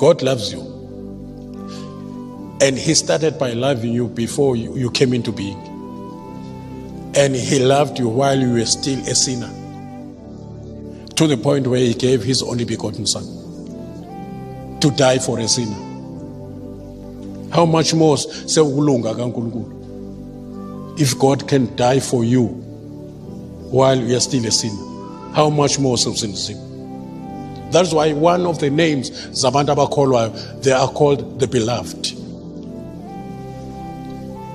God loves you. And he started by loving you before you came into being. And he loved you while you were still a sinner. To the point where he gave his only begotten son to die for a sinner. How much more if God can die for you while you are still a sinner? How much more self-sin? That's why one of the names Zabanta Bakolwa, they are called the beloved.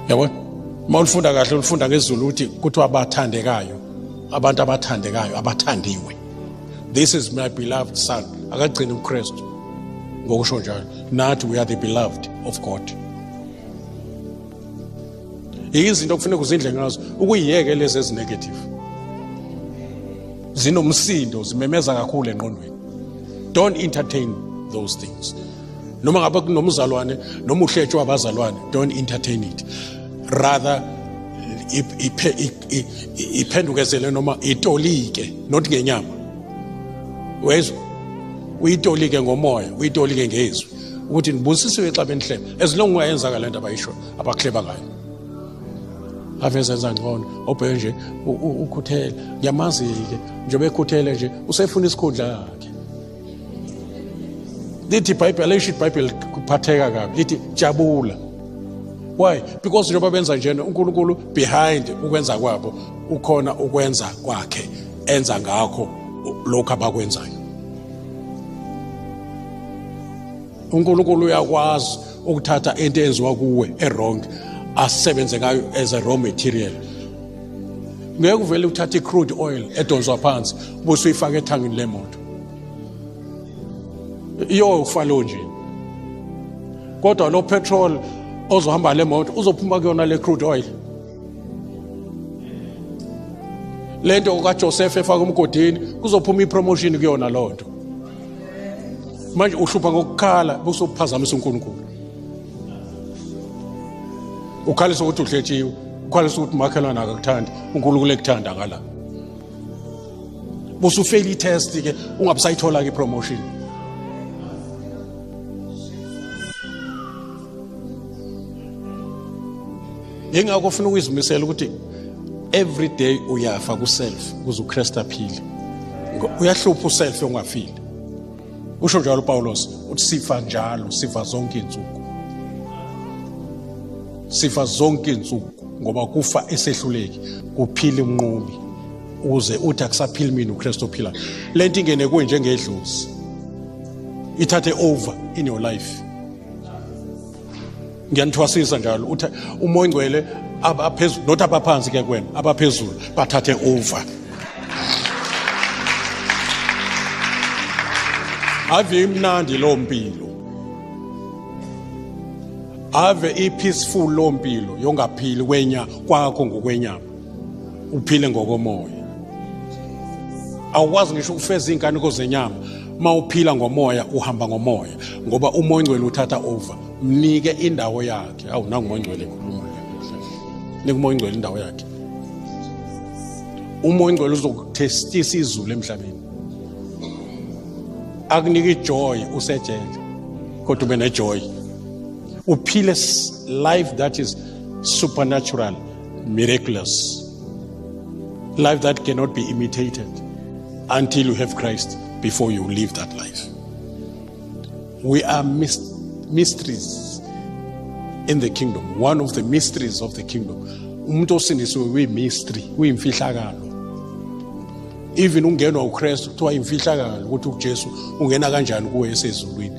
Yabo? Mawufunda kahle ufunda ngesiZulu uthi kuthiwa abathandekayo, abantu abathandekayo, abathandiwe. This is my beloved son. Akagcina uKristu ngokusho njalo. Nathi we are the beloved of God. Izinto okufanele uzindle ngazo ukuyiyeke lezi ezinegative. Zinomsindo, zimemeza kakhulu engqondweni. Don't entertain those things. Noma ngabe kunomzalwane noma uhletshwa abazalwane, don't entertain it. Rather iphendukezele noma itolike, not ngenyama. Wezwe uyitolike ngomoya, uyitolike ngezwi. Ukuthi nibusisiwe xa benhleba. As long uyayenza kalento abayisho abakleba ngayo. Avezenza ngcono obheke nje ukhuthele ngiyamazi ke njobe ekhuthele nje usefuna isikhundla yakhe. Lithi iBhayibheli lisho iBhayibheli kuphatheka kabi lithi jabula. Why? Because njoba benza njena uNkulunkulu behind ukwenza kwabo ukhona ukwenza kwakhe enza ngakho lokho abakwenzayo. uNkulunkulu uyakwazi ukuthatha into enziwa kuwe wrong asebenze ngayo as a raw material. Ngeke uvele uthathe crude oil edonswa phansi bese uyifaka ethangini lemoto. Iyo ufalo nje. Kodwa lo petrol ozohamba lemoto uzophuma kuyona le crude oil. Lento kaJoseph efaka umgodini kuzophuma ipromotion kuyona lonto. Manje uhlupha ngokukhala bese uphazamisa uNkulunkulu. Ukhalisa ukuthi uhletshiwe, ukhalisa ukuthi makhelana akakuthandi, uNkulunkulu ekuthanda ngala. Bose ufail itest ke ungabusayithola ke promotion. Yengakho ufuna ukuzimisela ukuthi every day uyafa ku self ukuze uKristu aphile. Uyahlupha uself ongafili. Usho njalo uPaulos uthi sifa njalo, sifa zonke insuku. Sifa zonke insuku ngoba kufa esehluleki, kuphila umnqobi. Uze uthi akusaphili mina uKristu ophila. Lento ingene kuwe njengedlozi. Ithathe over in your life. Ngiyanithwasisa njalo uthi umoya ongcwele abaphezulu not abaphansi ke kwena abaphezulu bathathe over. Ave imnandi lo mpilo. Ave ipeaceful lo mpilo yongaphili kwenya kwakho ngokwenyama. Uphile ngokomoya. Awukwazi ngisho ukufeza inkaniko zenyama mawuphila ngomoya uhamba ngomoya ngoba umoya ongcwele uthatha over. Mnike indawo yakhe. Awu nangu umoya ongcwele ekhuluma. Nika umoya ongcwele indawo yakhe. Umoya ongcwele uzokuthestisa izulu emhlabeni. Akunika ijoy usejele kodwa ube nejoy. Uphile life that is supernatural, miraculous. Life that cannot be imitated until you have Christ before you live that life. We are mysteries in the kingdom. One of the mysteries of the kingdom. Umuntu osindisiwe we-mystery, uyimfihlakalo. Even ungenwa uKristu kuthiwa imfihlakalo ukuthi uJesu ungena kanjani kuwe esezulwini.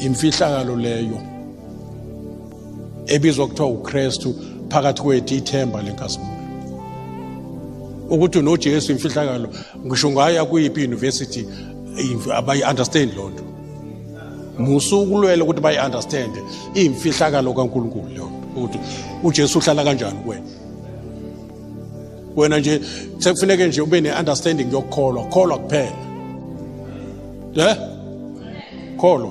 Imfihlakalo leyo ebizwa kuthiwa uKristu phakathi kwethu ithemba lenkazimulo. Ukuthi noJesu imfihlakalo ngisho ngaya kuyiphi university abayi understand lonto. Musukulwela ukuthi bayi understand imfihlakalo kaNkulunkulu leyo ukuthi uJesu uhlala kanjani kuwena. Wena nje sekufuneka nje ube ne-understanding yokukholwa, kholwa kuphela. Kholwa.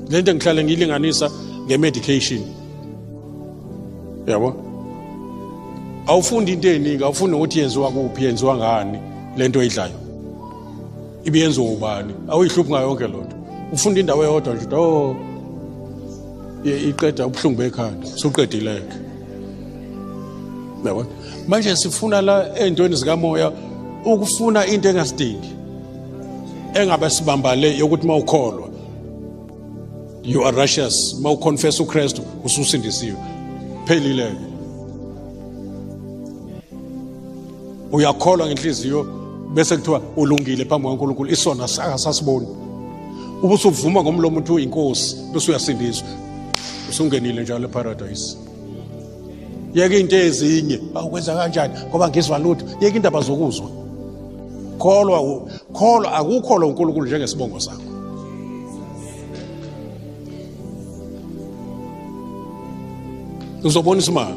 Lento engihlale ngiyilinganisa nge-medication. Yabo? Awufundi into eningi, awufundi ukuthi yenziwa kuphi, yenziwa ngani lento oyidlayo. Ibe yenziwa ubani? Awuyihluphi ngayo yonke lonto. ufunda indawo eyodwa nje iqeda ubuhlungu bekhanda suqedileke. Yabona manje sifuna la endweni zikamoya ukufuna into engasidingi engabe sibambale yokuthi mawukholwa you are righteous, mawuconfess uKristu ususindisiwe phelile. Uyakholwa ngenhliziyo bese kuthiwa ulungile phambi kaNkulunkulu, isona asasiboni. Ubusuvuma ngomlomo uthi uyinkosi bese uyasindiswa, usungenile njalo eparadise. Yeke into ezinye awukwenza kanjani ngoba ngizwa lutho, yeke indaba zokuzwa. Kholwa akukholwa uNkulunkulu njengesibongo sakho. Uzobona isimanga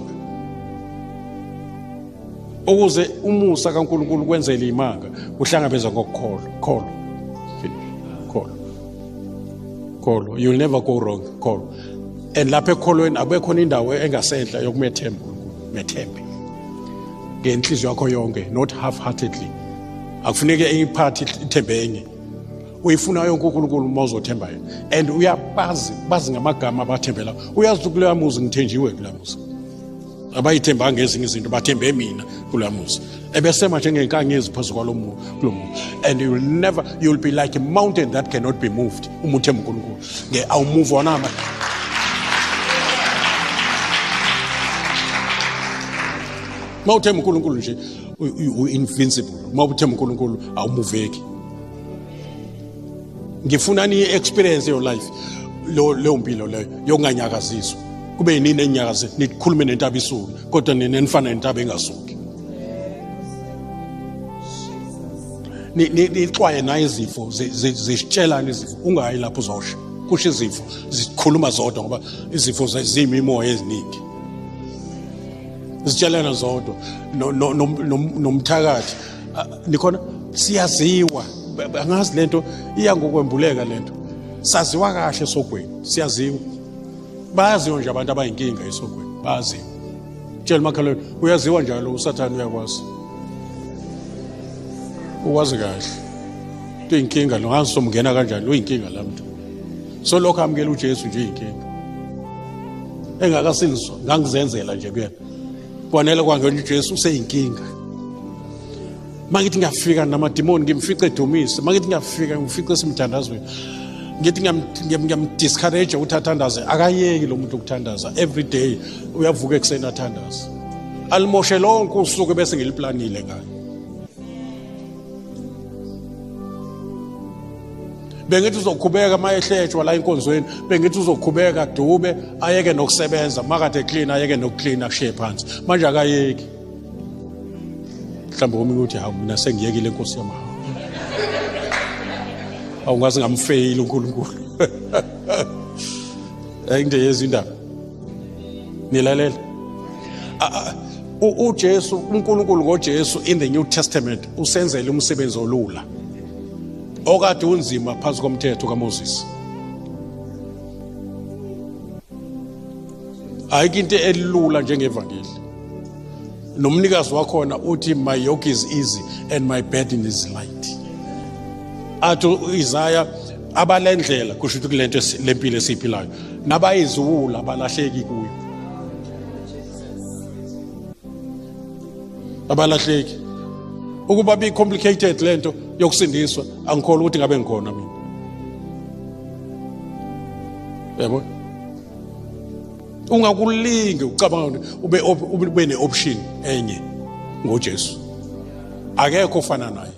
ukuze umusa kaNkulunkulu kwenzele imanga uhlangabeza ngokukholwa. Kholwa, you'll never go wrong. Kholwa. And lapha ekholweni abekhona indawo engasenhla yokumethemba uNkulunkulu, methembe ngenhliziyo yakho yonke, not half-heartedly. Akufuneke iphathi ithembe enye. Uyifuna yonke uNkulunkulu uma uzothemba yena. And bazi ngamagama abathembela. Uyazi ukuthi kuleya muzi ngithenjiwe kuleya muzi. Abayithemba ngezinye izinto bathembe mina kuleya muzi. Ebesema njengenkanyezi phezu kulo muzi. And you'll be like a mountain that cannot be moved. Uma uthemba uNkulunkulu. Awumove on ama. Mawuthemba uNkulunkulu nje u-invincible. Mawuthemba uNkulunkulu awumuveki. Ngifuna ni experience your life leyo mpilo leyo yokunganyakaziswa. Kube yini enyakaze nikhulume nentaba isuku kodwa nenifana nentaba engasuki. Nixwaye naye izifo zisitshelana izifo ungayi lapho uzosha. Kusho izifo zikhuluma zodwa ngoba izifo zimi imoya eziningi. Zitshelana zodwa nomthakathi nikhona siyaziwa angazi lento iya ngokwembuleka lento saziwa kahle esogweni siyaziwa bayaziwa nje abantu abayinkinga esogweni bayaziwa tshela makhalweni uyaziwa njalo uSathane uyakwazi ukwazi kahle uyinkinga lo ngasomngena kanjani uyinkinga la muntu so lokho amukela uJesu nje inkinga engakasinizwa ngangizenzela nje kuyena kwanele kwangena uJesu useyinkinga. Mangithi ngiyafika namadimoni ngimfice edumise, mangithi ngiyafika ngifice simthandazweni. Ngithi ngiyamdiscourage ukuthandaza, akayeki lo muntu ukuthandaza every day uyavuka ekseni athandaza. Alimoshe lonke usuku bese ngiliplanile ngayo. Bengithi uzoqhubeka mayehlejwa la inkonzweni, bengithi uzoqhubeka dube ayeke nokusebenza, makade clean ayeke nokuclean akushiye phansi. Manje akayeki. Mhlawumbe omunye uthi hawu mina sengiyekile inkosi yami. Awungazi ngamfail uNkulunkulu. Ayinde yezindaba. Nilalela. uJesu uNkulunkulu ngoJesu in the New Testament usenzele umsebenzi olula. Okade unzima phansi komthetho kaMoses. Ayikho into elula njengevangeli. Nomnikazi wakhona uthi my yoke is easy and my burden is light. Athu Isaiah abalendlela kusho ukuthi kulento lempilo esiphilayo nabayizula abalahleki kuyo. Abalahleki. Ukuba be complicated lento yokusindiswa angikholwa ukuthi ngabe ngikhona mina. Yebo. Ungakulinge ucabanga ube ne option enye ngoJesu. Akekho ofana naye.